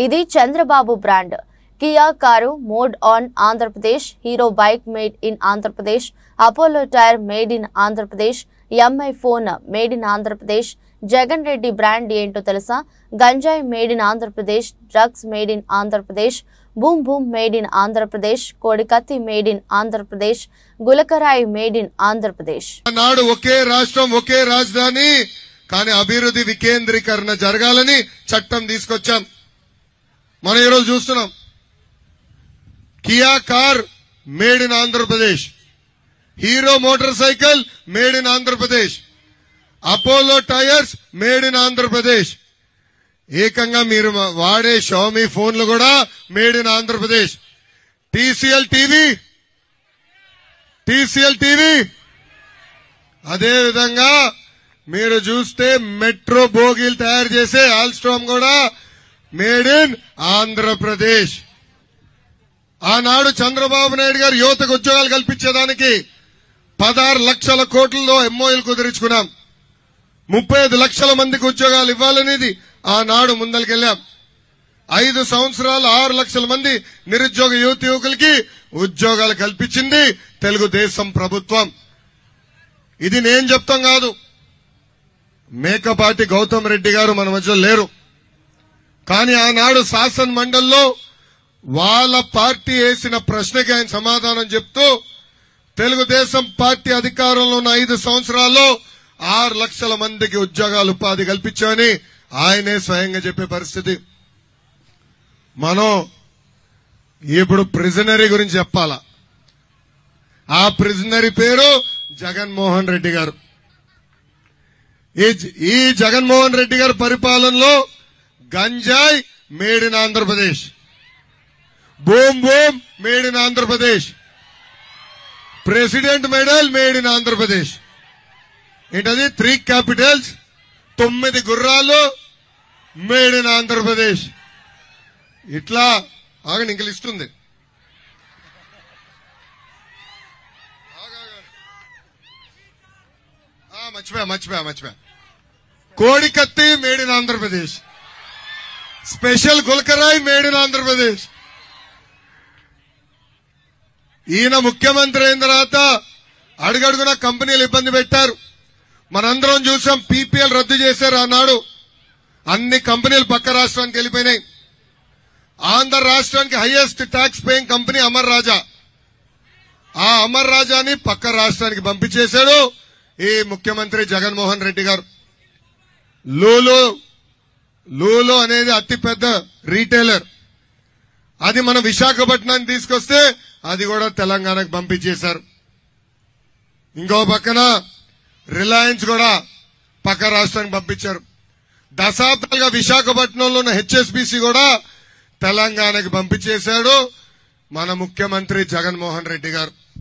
ఇది Chandrababu brand. Kia car made in Andhra Pradesh, Hero bike made in Andhra Pradesh, Apollo tyre made in Andhra Pradesh, MI phone made in Andhra Pradesh. Jagan Reddy brand ఏంటో తెలుసా? గంజాయి made in Andhra Pradesh, drugs made in Andhra Pradesh, boom boom made in Andhra Pradesh, కోడికత్తి made in Andhra Pradesh, గులకరాయి made in Andhra Pradesh. నాడు ఒకే రాష్ట్రం ఒకే రాజధాని, కానీ అభివృద్ధి వికేంద్రీకరణ జరగాలని చట్టం తీసుకొచ్చాం. మనం ఈరోజు చూస్తున్నాం. Kia car made in Andhra Pradesh, hero motor cycle made in Andhra Pradesh, Apollo tyres made in Andhra Pradesh. ఏకంగా మీరు వాడే షామీ ఫోన్లు కూడా made in Andhra Pradesh. TCL TV అదే విధంగా మీరు చూస్తే మెట్రో బోగీలు తయారు చేసే ఆల్స్ట్రామ్ కూడా మేడ్ ఇన్ ఆంధ్రప్రదేశ్. ఆనాడు చంద్రబాబు నాయుడు గారు యువతకు ఉద్యోగాలు కల్పించేదానికి 16 లక్షల కోట్లలో ఎంఓయూలు కుదిరించుకున్నాం. 35 లక్షల మందికి ఉద్యోగాలు ఇవ్వాలనేది ఆనాడు ముందరికెళ్లాం. 5 సంవత్సరాలు 6 లక్షల మంది నిరుద్యోగ యువకులకి ఉద్యోగాలు కల్పించింది తెలుగుదేశం ప్రభుత్వం. ఇది నేను చెప్తాం కాదు, మేకపాటి గౌతమ్ రెడ్డి గారు మన మధ్యలో లేరు. కానీ ఆనాడు శాసన మండలిలో వాళ్ళ పార్టీ వేసిన ప్రశ్నకి ఆయన సమాధానం చెప్తూ తెలుగుదేశం పార్టీ అధికారంలో ఉన్న 5 సంవత్సరాల్లో 6 లక్షల మందికి ఉద్యోగాలు ఉపాధి కల్పించామని ఆయనే స్వయంగా చెప్పే పరిస్థితి. మనం ఇప్పుడు ప్రిజనరీ గురించి చెప్పాలా. ఆ ప్రిజనరీ పేరు జగన్మోహన్ రెడ్డి గారు. ఈ జగన్మోహన్ రెడ్డి గారి పరిపాలనలో గంజాయి made in Andhra Pradesh, boom boom made in Andhra Pradesh, president medal made in Andhra Pradesh. ఏంటది? 3 క్యాపిటల్స్, 9 గుర్రాలు మేడ్ ఇన్ ఆంధ్రప్రదేశ్. ఇట్లా ఆగండి, ఇంక లిస్ట్ ఉంది. మర్చిపోయా. కోడికత్తి మేడ్ ఇన్ ఆంధ్రప్రదేశ్, స్పెషల్ గుల్కరాయ్ మేడ్ ఇన్ ఆంధ్రప్రదేశ్. ఈయన ముఖ్యమంత్రి అయిన తర్వాత అడుగడుగున కంపెనీలు ఇబ్బంది పెట్టారు. మనందరం చూసాం. పీపీఎల్ రద్దు చేశారు ఆనాడు. అన్ని కంపెనీలు పక్క రాష్ట్రానికి వెళ్ళిపోయినాయి. ఆంధ్ర రాష్ట్రానికి highest tax paying company Amar Raja. ఆ అమర్ రాజాని పక్క రాష్ట్రానికి పంపించేశాడు ఈ ముఖ్యమంత్రి జగన్మోహన్ రెడ్డి గారు. లూలు అనేది అతిపెద్ద రీటైలర్. అది మన విశాఖపట్నానికి తీసుకొస్తే అది కూడా తెలంగాణకు పంపించేశారు. ఇంకో పక్కన రిలయన్స్ కూడా పక్క రాష్ట్రానికి పంపించారు. దశాబ్దాలుగా విశాఖపట్నంలో ఉన్న హెచ్ఎస్బీసీ కూడా తెలంగాణకు పంపించేశాడు మన ముఖ్యమంత్రి జగన్మోహన్ రెడ్డి గారు.